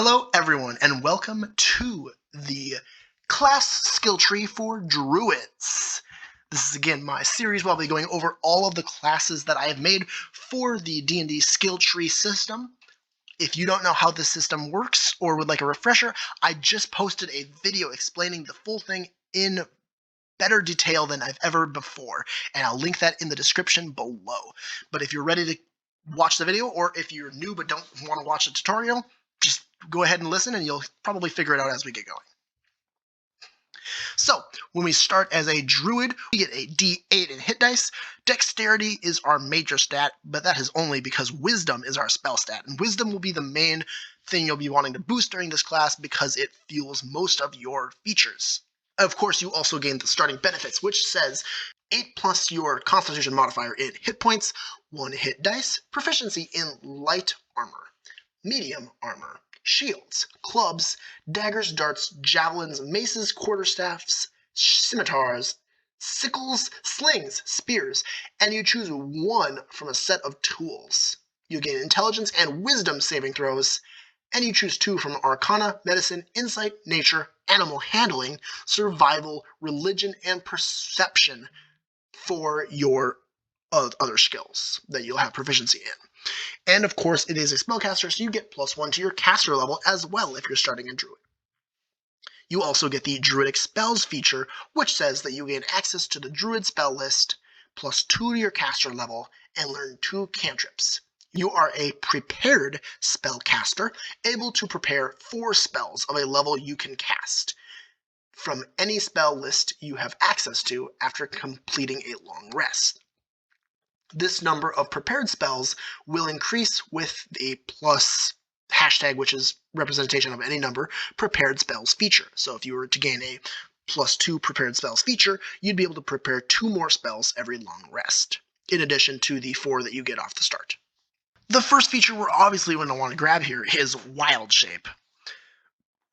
Hello everyone, and welcome to the class skill tree for Druids. This is again my series where I'll be going over all of the classes that I have made for the D&D skill tree system. If you don't know how this system works or would like a refresher, I just posted a video explaining the full thing in better detail than I've ever before, and I'll link that in the description below. But if you're ready to watch the video, or if you're new but don't want to watch the tutorial, just go ahead and listen and you'll probably figure it out as we get going. So, when we start as a druid, we get a d8 in hit dice. Dexterity is our major stat, but that is only because wisdom is our spell stat, and wisdom will be the main thing you'll be wanting to boost during this class because it fuels most of your features. Of course, you also gain the starting benefits, which says 8 plus your constitution modifier in hit points, 1 hit dice, proficiency in light armor, medium armor, shields, clubs, daggers, darts, javelins, maces, quarterstaffs, scimitars, sickles, slings, spears, and you choose one from a set of tools. You gain intelligence and wisdom saving throws, and you choose 2 from Arcana, Medicine, Insight, Nature, Animal Handling, Survival, Religion, and Perception for your other skills that you'll have proficiency in. And of course, it is a spellcaster, so you get +1 to your caster level as well if you're starting a druid. You also get the Druidic Spells feature, which says that you gain access to the Druid spell list, +2 to your caster level, and learn 2 cantrips. You are a prepared spellcaster, able to prepare 4 spells of a level you can cast from any spell list you have access to after completing a long rest. This number of prepared spells will increase with a plus hashtag, which is representation of any number, prepared spells feature. So if you were to gain a +2 prepared spells feature, you'd be able to prepare 2 more spells every long rest, in addition to the 4 that you get off the start. The first feature we're obviously going to want to grab here is Wild Shape.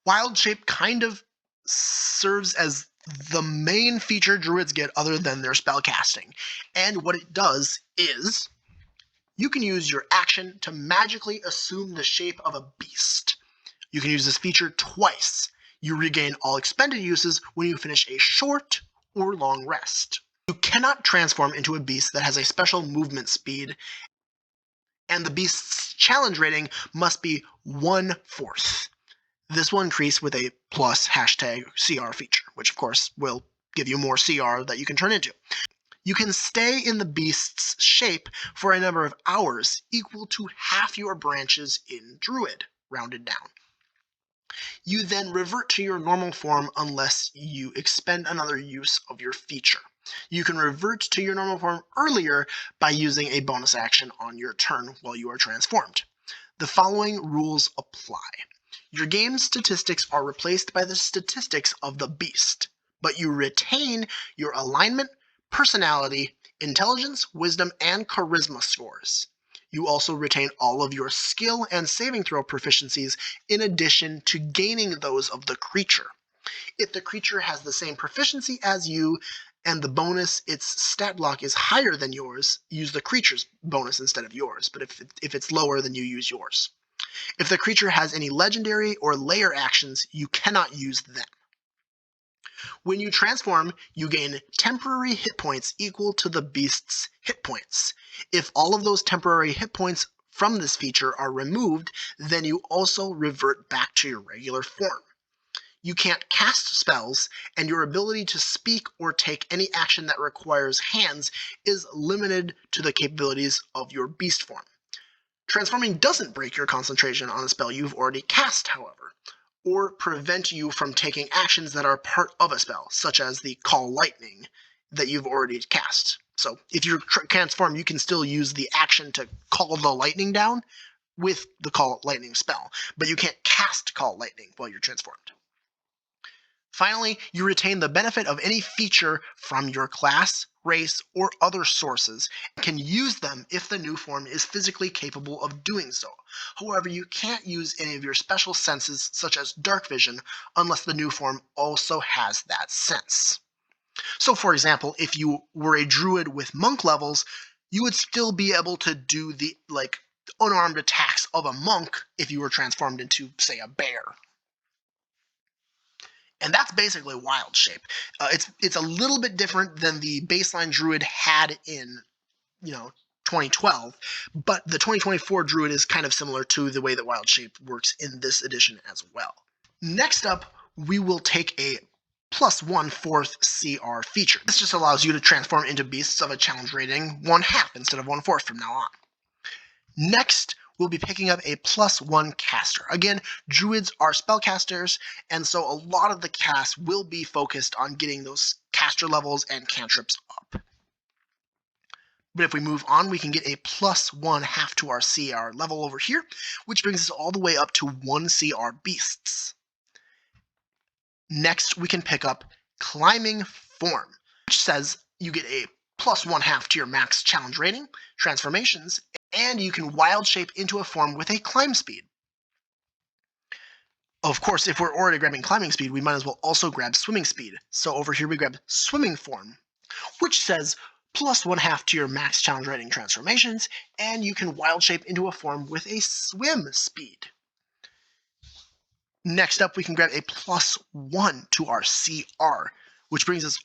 Wild Shape kind of serves as the main feature druids get other than their spell casting. And what it does is you can use your action to magically assume the shape of a beast. You can use this feature twice. You regain all expended uses when you finish a short or long rest. You cannot transform into a beast that has a special movement speed, and the beast's challenge rating must be 1/4. This will increase with a plus hashtag CR feature, which of course will give you more CR that you can turn into. You can stay in the beast's shape for a number of hours equal to half your branches in Druid, rounded down. You then revert to your normal form unless you expend another use of your feature. You can revert to your normal form earlier by using a bonus action on your turn while you are transformed. The following rules apply. Your game statistics are replaced by the statistics of the beast, but you retain your alignment, personality, intelligence, wisdom, and charisma scores. You also retain all of your skill and saving throw proficiencies in addition to gaining those of the creature. If the creature has the same proficiency as you and the bonus, its stat block, is higher than yours, use the creature's bonus instead of yours, but if it's lower, then you use yours. If the creature has any legendary or layer actions, you cannot use them. When you transform, you gain temporary hit points equal to the beast's hit points. If all of those temporary hit points from this feature are removed, then you also revert back to your regular form. You can't cast spells, and your ability to speak or take any action that requires hands is limited to the capabilities of your beast form. Transforming doesn't break your concentration on a spell you've already cast, however, or prevent you from taking actions that are part of a spell, such as the Call Lightning that you've already cast. So if you're transformed, you can still use the action to call the lightning down with the Call Lightning spell, but you can't cast Call Lightning while you're transformed. Finally, you retain the benefit of any feature from your class, race, or other sources, and can use them if the new form is physically capable of doing so. However, you can't use any of your special senses, such as dark vision, unless the new form also has that sense. So for example, if you were a druid with monk levels, you would still be able to do the unarmed attacks of a monk if you were transformed into, say, a bear. And that's basically wild shape. It's a little bit different than the baseline Druid had in, 2012, but the 2024 Druid is kind of similar to the way that wild shape works in this edition as well. Next up, we will take a plus 1/4 CR feature. This just allows you to transform into beasts of a challenge rating 1/2 instead of 1/4 from now on. Next, we'll be picking up a +1 caster. Again, druids are spellcasters, and so a lot of the cast will be focused on getting those caster levels and cantrips up. But if we move on, we can get a +1/2 to our CR level over here, which brings us all the way up to 1 CR beasts. Next, we can pick up Climbing Form, which says you get a +1/2 to your max challenge rating, transformations, and you can wild shape into a form with a climb speed. Of course, if we're already grabbing climbing speed, we might as well also grab swimming speed. So over here we grab Swimming Form, which says +1/2 to your max challenge rating transformations, and you can wild shape into a form with a swim speed. Next up, we can grab a +1 to our CR, which brings us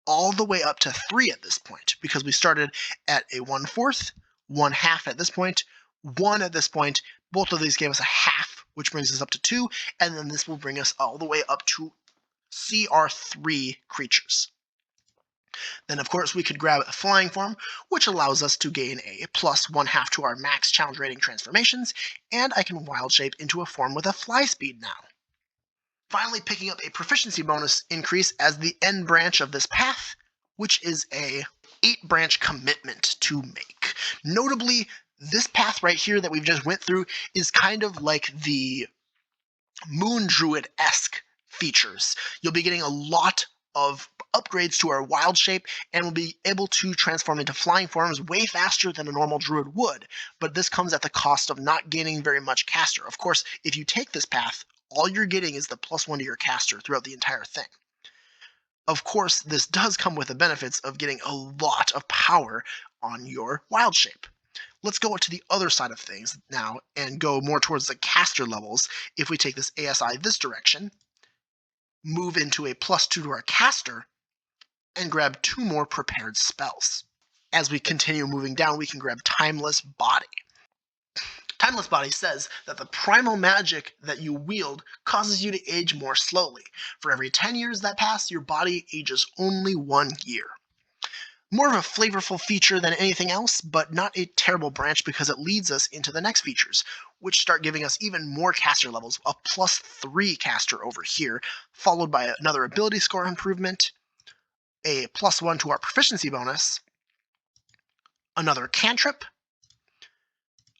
all the way up to 3 at this point, because we started at a 1/4, 1/2 at this point, 1 at this point. Both of these gave us a 1/2, which brings us up to 2, and then this will bring us all the way up to CR3 creatures. Then, of course, we could grab a Flying Form, which allows us to gain a +1/2 to our max challenge rating transformations, and I can wild shape into a form with a fly speed now. Finally, picking up a proficiency bonus increase as the end branch of this path, which is a 8-branch commitment to make. Notably, this path right here that we've just went through is kind of like the Moon Druid-esque features. You'll be getting a lot of upgrades to our wild shape, and we'll be able to transform into flying forms way faster than a normal druid would, but this comes at the cost of not gaining very much caster. Of course, if you take this path, all you're getting is the +1 to your caster throughout the entire thing. Of course, this does come with the benefits of getting a lot of power on your wild shape. Let's go to the other side of things now and go more towards the caster levels. If we take this ASI this direction, move into a +2 to our caster, and grab 2 more prepared spells. As we continue moving down, we can grab Timeless Body. Timeless Body says that the primal magic that you wield causes you to age more slowly. For every 10 years that pass, your body ages only 1 year. More of a flavorful feature than anything else, but not a terrible branch because it leads us into the next features, which start giving us even more caster levels, a +3 caster over here, followed by another ability score improvement, a +1 to our proficiency bonus, another cantrip,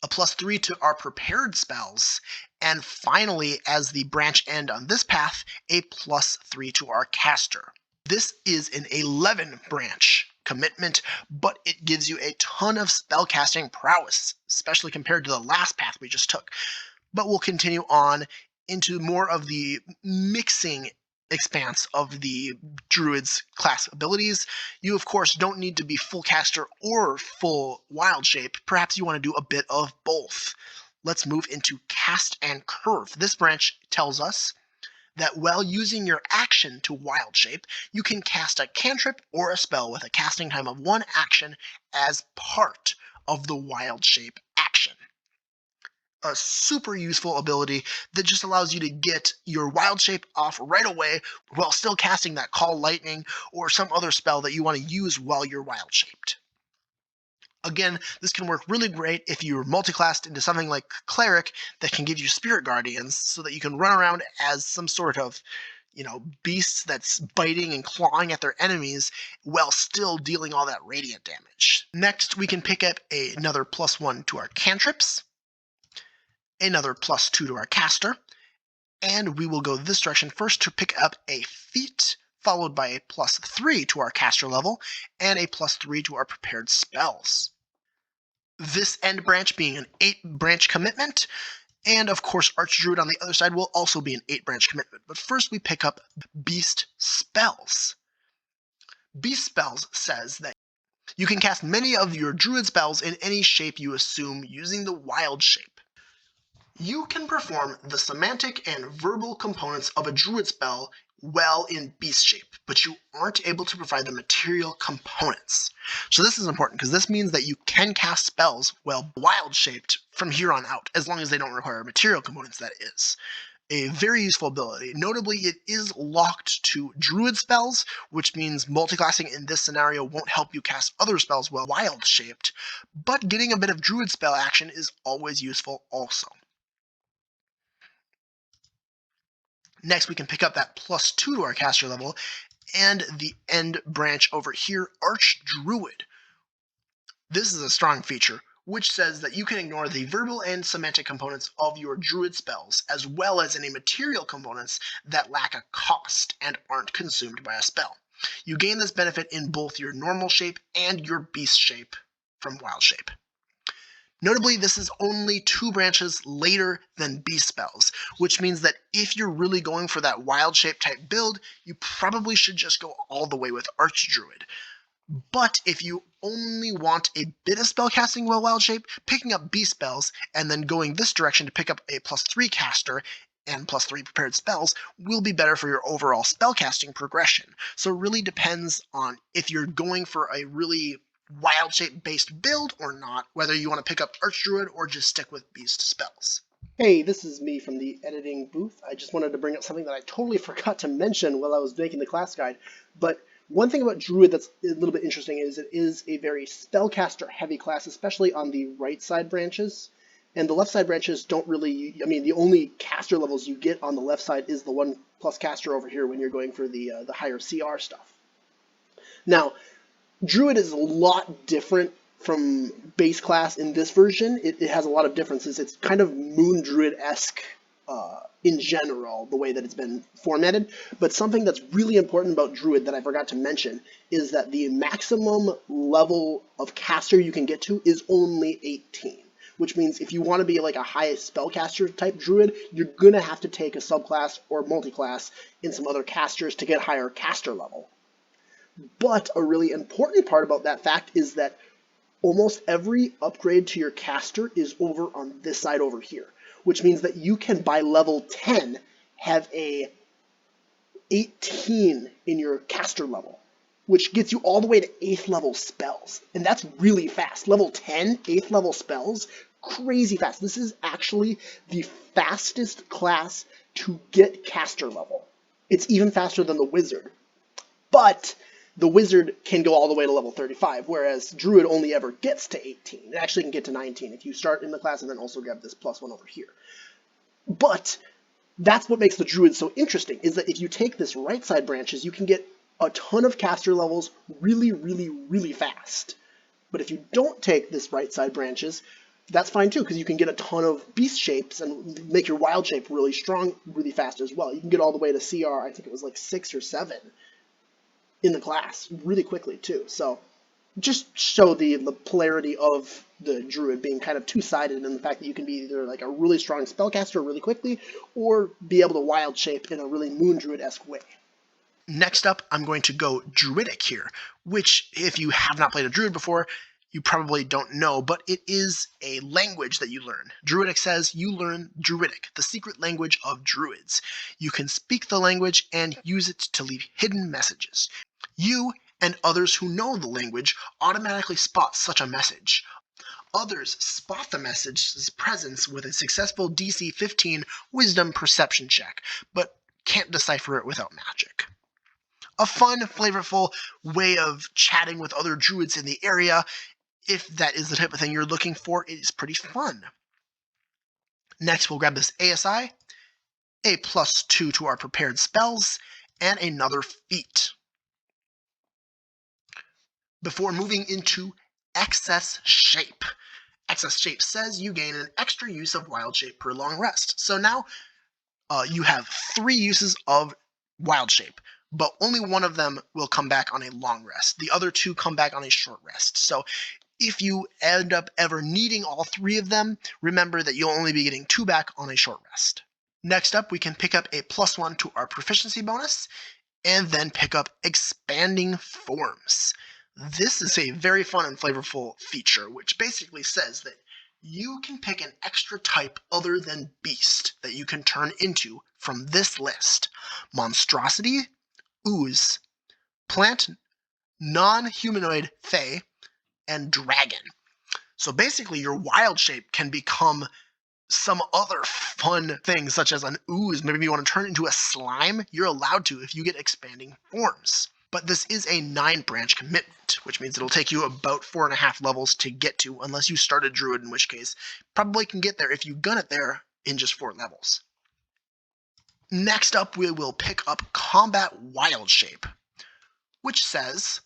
a +3 to our prepared spells, and finally, as the branch end on this path, a +3 to our caster. This is an 11-branch commitment, but it gives you a ton of spellcasting prowess, especially compared to the last path we just took. But we'll continue on into more of the mixing expanse of the Druid's class abilities. You, of course, don't need to be full caster or full wild shape. Perhaps you want to do a bit of both. Let's move into Cast and Curve. This branch tells us that while using your action to wild shape, you can cast a cantrip or a spell with a casting time of 1 action as part of the wild shape action. A super useful ability that just allows you to get your wild shape off right away while still casting that Call Lightning or some other spell that you want to use while you're wild shaped. Again, this can work really great if you're multiclassed into something like Cleric that can give you Spirit Guardians so that you can run around as some sort of, beast that's biting and clawing at their enemies while still dealing all that radiant damage. Next, we can pick up another +1 to our cantrips, another +2 to our caster, and we will go this direction first to pick up a feat, followed by a +3 to our caster level, and a +3 to our prepared spells. This end branch being an 8-branch commitment, and of course Archdruid on the other side will also be an 8-branch commitment. But first we pick up Beast Spells. Beast Spells says that You can cast many of your Druid spells in any shape you assume using the Wild shape. You can perform the semantic and verbal components of a Druid spell well in Beast shape, but you aren't able to provide the material components. So this is important because this means that you can cast spells well Wild shaped from here on out, as long as they don't require material components, that is. A very useful ability. Notably, it is locked to Druid spells, which means multiclassing in this scenario won't help you cast other spells well Wild-shaped, but getting a bit of Druid spell action is always useful also. Next, we can pick up that +2 to our caster level, and the end branch over here, Archdruid. This is a strong feature, which says that you can ignore the verbal and semantic components of your Druid spells, as well as any material components that lack a cost and aren't consumed by a spell. You gain this benefit in both your normal shape and your Beast shape from Wild shape. Notably, this is only 2 branches later than Beast spells, which means that if you're really going for that Wild shape type build, you probably should just go all the way with Archdruid. But if you only want a bit of spellcasting while Wild shape, picking up Beast spells and then going this direction to pick up a +3 caster and +3 prepared spells will be better for your overall spellcasting progression. So it really depends on if you're going for a really Wild shape based build or not, whether you want to pick up Archdruid or just stick with Beast spells. Hey, this is me from the editing booth. I just wanted to bring up something that I totally forgot to mention while I was making the class guide, but one thing about Druid that's a little bit interesting is it is a very spellcaster-heavy class, especially on the right side branches. And the left side branches don't really, the only caster levels you get on the left side is the 1+ caster over here when you're going for the higher CR stuff. Now, Druid is a lot different from base class in this version. It has a lot of differences. It's kind of Moon Druid-esque in general, the way that it's been formatted. But something that's really important about Druid that I forgot to mention is that the maximum level of caster you can get to is only 18. Which means if you want to be like a high spellcaster type Druid, you're going to have to take a subclass or multiclass in some other casters to get higher caster level. But a really important part about that fact is that almost every upgrade to your caster is over on this side over here, which means that you can, by level 10, have a 18 in your caster level, which gets you all the way to 8th level spells. And that's really fast. Level 10, 8th level spells, crazy fast. This is actually the fastest class to get caster level. It's even faster than the Wizard. But the Wizard can go all the way to level 35, whereas Druid only ever gets to 18. It actually can get to 19 if you start in the class and then also grab this +1 over here. But that's what makes the Druid so interesting, is that if you take this right side branches, you can get a ton of caster levels really, really, really fast. But if you don't take this right side branches, that's fine too, because you can get a ton of Beast shapes and make your Wild shape really strong really fast as well. You can get all the way to CR, I think it was like 6 or 7 in the class really quickly too. So just show the polarity of the Druid being kind of two-sided in the fact that you can be either like a really strong spellcaster really quickly or be able to Wild shape in a really Moon Druid-esque way. Next up, I'm going to go Druidic here, which if you have not played a Druid before, you probably don't know, but it is a language that you learn. Druidic says you learn Druidic, the secret language of Druids. You can speak the language and use it to leave hidden messages. You and others who know the language automatically spot such a message. Others spot the message's presence with a successful DC 15 Wisdom Perception check, but can't decipher it without magic. A fun, flavorful way of chatting with other Druids in the area. If that is the type of thing you're looking for, it is pretty fun. Next, we'll grab this ASI, a +2 to our prepared spells, and another feat. Before moving into Excess Shape. Excess Shape says you gain an extra use of Wild Shape per long rest. So now you have 3 uses of Wild Shape, but only one of them will come back on a long rest. The other 2 come back on a short rest. So if you end up ever needing all 3 of them, remember that you'll only be getting 2 back on a short rest. Next up, we can pick up a +1 to our proficiency bonus, and then pick up Expanding Forms. This is a very fun and flavorful feature, which basically says that you can pick an extra type other than beast that you can turn into from this list: monstrosity, ooze, plant, non-humanoid, fae, and dragon. So basically your wild shape can become some other fun things, such as an ooze. Maybe you want to turn it into a slime. You're allowed to if you get expanding forms. But this is a 9-branch commitment, which means it'll take you about 4.5 levels to get to, unless you start a druid, in which case probably can get there if you gun it there in just 4 levels. Next up, we will pick up Combat Wild Shape, which says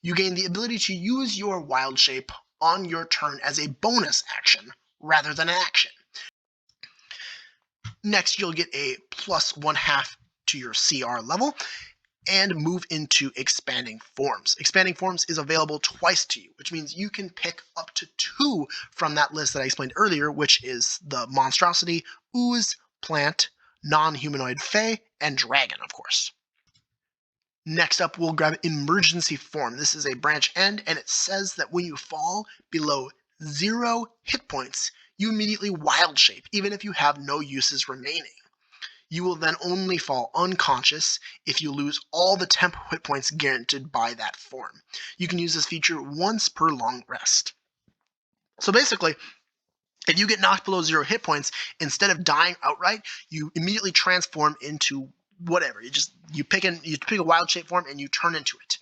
you gain the ability to use your wild shape on your turn as a bonus action rather than an action. Next, you'll get a +1/2 to your CR level and move into Expanding Forms. Expanding Forms is available twice to you, which means you can pick up to 2 from that list that I explained earlier, which is the Monstrosity, Ooze, Plant, Non-Humanoid Fae, and Dragon, of course. Next up, we'll grab Emergency Form. This is a branch end, and it says that when you fall below 0 hit points, you immediately wild shape, even if you have no uses remaining. You will then only fall unconscious if you lose all the temp hit points guaranteed by that form. You can use this feature once per long rest. So basically, if you get knocked below 0 hit points, instead of dying outright, you immediately transform into whatever. You pick a wild shape form and you turn into it.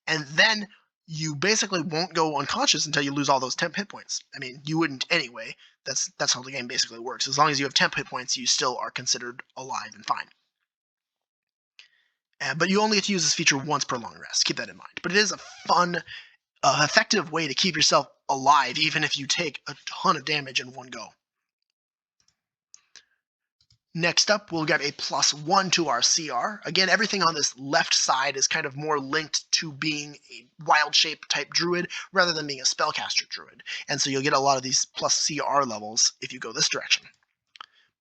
And then you basically won't go unconscious until you lose all those temp hit points. I mean, you wouldn't anyway. That's how the game basically works. As long as you have temp hit points, you still are considered alive and fine. But you only get to use this feature once per long rest. Keep that in mind. But it is a fun, effective way to keep yourself alive, even if you take a ton of damage in one go. Next up, we'll get a +1 to our CR. Again, everything on this left side is kind of more linked to being a wild shape type druid rather than being a spellcaster druid. And so you'll get a lot of these plus CR levels if you go this direction.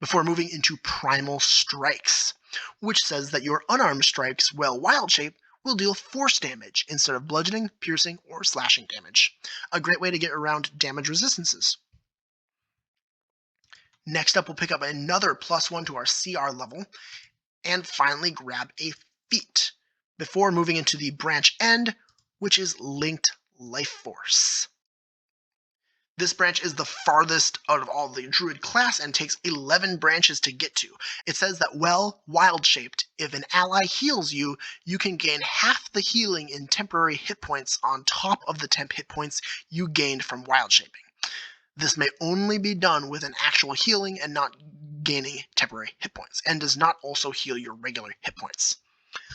Before moving into Primal Strikes, which says that your unarmed strikes, while wild shape, will deal force damage instead of bludgeoning, piercing, or slashing damage. A great way to get around damage resistances. Next up, we'll pick up another +1 to our CR level, and finally grab a feat, before moving into the branch end, which is Linked Life Force. This branch is the farthest out of all the druid class and takes 11 branches to get to. It says that, well, wild-shaped, if an ally heals you, you can gain half the healing in temporary hit points on top of the temp hit points you gained from wild-shaping. This may only be done with an actual healing and not gaining temporary hit points, and does not also heal your regular hit points.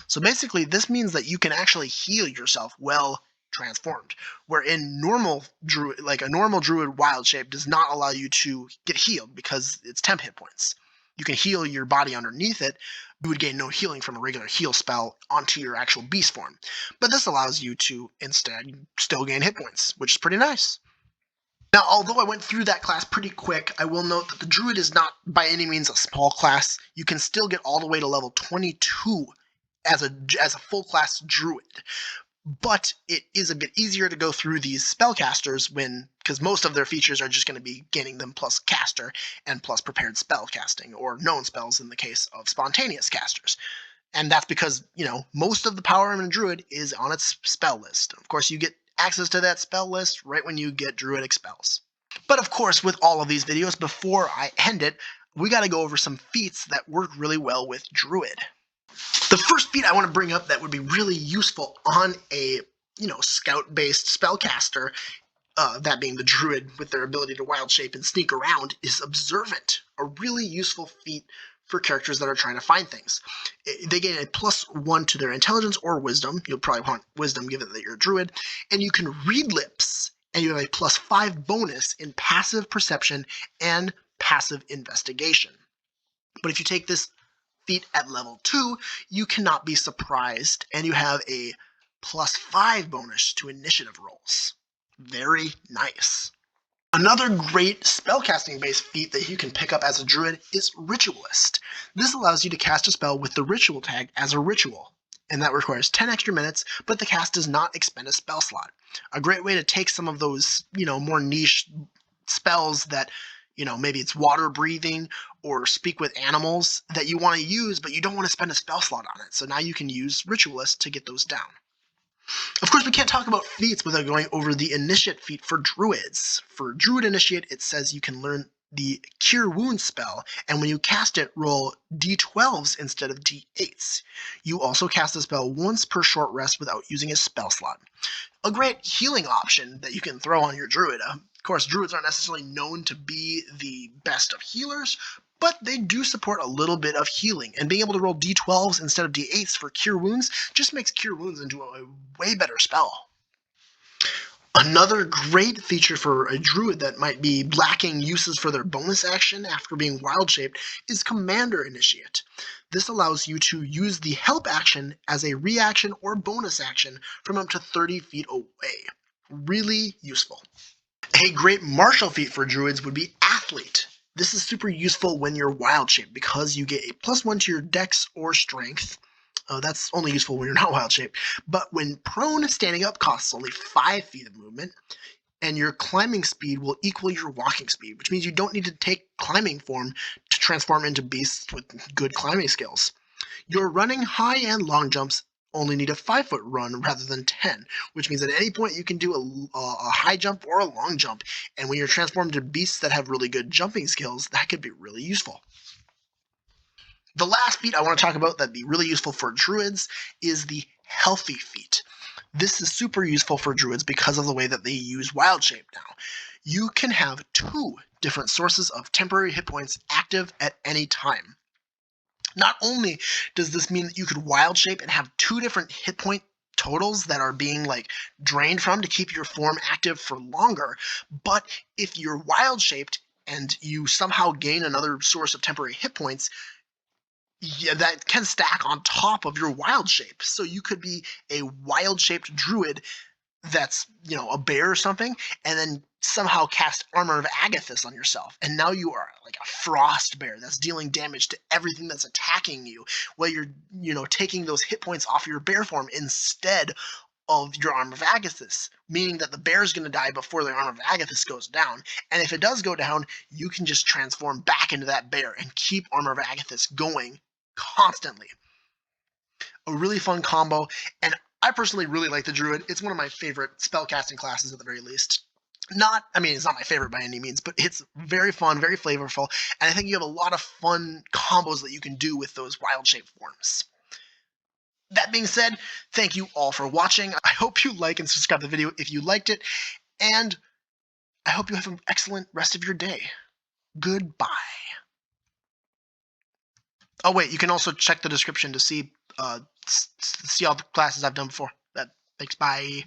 So basically, this means that you can actually heal yourself well transformed, where in normal druid, like a normal druid wild shape does not allow you to get healed because it's temp hit points. You can heal your body underneath it, you would gain no healing from a regular heal spell onto your actual beast form. But this allows you to instead still gain hit points, which is pretty nice. Now, although I went through that class pretty quick, I will note that the Druid is not by any means a small class. You can still get all the way to level 22 as a full class Druid. But it is a bit easier to go through these spellcasters because most of their features are just going to be gaining them plus caster and plus prepared spell casting, or known spells in the case of spontaneous casters. And that's because, most of the power in a Druid is on its spell list. Of course, you get access to that spell list right when you get Druidic spells. But of course, with all of these videos, before I end it, we got to go over some feats that work really well with Druid. The first feat I want to bring up that would be really useful on a, scout-based spellcaster, that being the Druid with their ability to wild shape and sneak around, is Observant, a really useful feat for characters that are trying to find things. They gain a +1 to their intelligence or wisdom. You'll probably want wisdom given that you're a druid. And you can read lips, and you have a +5 bonus in passive perception and passive investigation. But if you take this feat at level 2, you cannot be surprised, and you have a +5 bonus to initiative rolls. Very nice. Another great spellcasting-based feat that you can pick up as a druid is Ritualist. This allows you to cast a spell with the ritual tag as a ritual. and that requires 10 extra minutes, but the cast does not expend a spell slot. A great way to take some of those, more niche spells that, maybe it's water breathing or speak with animals that you want to use, but you don't want to spend a spell slot on it. So now you can use Ritualist to get those down. Of course, we can't talk about feats without going over the Initiate feat for Druids. For Druid Initiate, it says you can learn the Cure Wounds spell, and when you cast it, roll d12s instead of d8s. You also cast the spell once per short rest without using a spell slot. A great healing option that you can throw on your Druid. Of course, Druids aren't necessarily known to be the best of healers, but they do support a little bit of healing, and being able to roll d12s instead of d8s for Cure Wounds just makes Cure Wounds into a way better spell. Another great feature for a Druid that might be lacking uses for their bonus action after being wild-shaped is Commander Initiate. This allows you to use the help action as a reaction or bonus action from up to 30 feet away. Really useful. A great martial feat for Druids would be Athlete. This is super useful when you're wild-shaped because you get a +1 to your dex or strength. That's only useful when you're not wild-shaped. But when prone, standing up costs only 5 feet of movement, and your climbing speed will equal your walking speed, which means you don't need to take climbing form to transform into beasts with good climbing skills. Your running high and long jumps only need a 5-foot run rather than 10, which means at any point you can do a high jump or a long jump, and when you're transformed into beasts that have really good jumping skills, that could be really useful. The last feat I want to talk about that'd be really useful for Druids is the Healthy feat. This is super useful for Druids because of the way that they use Wild Shape now. You can have 2 different sources of temporary hit points active at any time. Not only does this mean that you could Wild Shape and have 2 different hit point totals that are being drained from to keep your form active for longer, but if you're Wild Shaped and you somehow gain another source of temporary hit points, that can stack on top of your wild shape. So you could be a wild-shaped Druid that's, a bear or something, and then somehow cast Armor of Agathis on yourself. And now you are like a frost bear that's dealing damage to everything that's attacking you, while you're, taking those hit points off your bear form instead of your Armor of Agathis, meaning that the bear's going to die before the Armor of Agathis goes down. And if it does go down, you can just transform back into that bear and keep Armor of Agathis going constantly. A really fun combo, and I personally really like the Druid. It's one of my favorite spellcasting classes at the very least. It's not my favorite by any means, but it's very fun, very flavorful, and I think you have a lot of fun combos that you can do with those wild shape forms. That being said, thank you all for watching. I hope you like and subscribe to the video if you liked it, and I hope you have an excellent rest of your day. Goodbye. Oh wait, you can also check the description to see all the classes I've done before. Thanks, bye.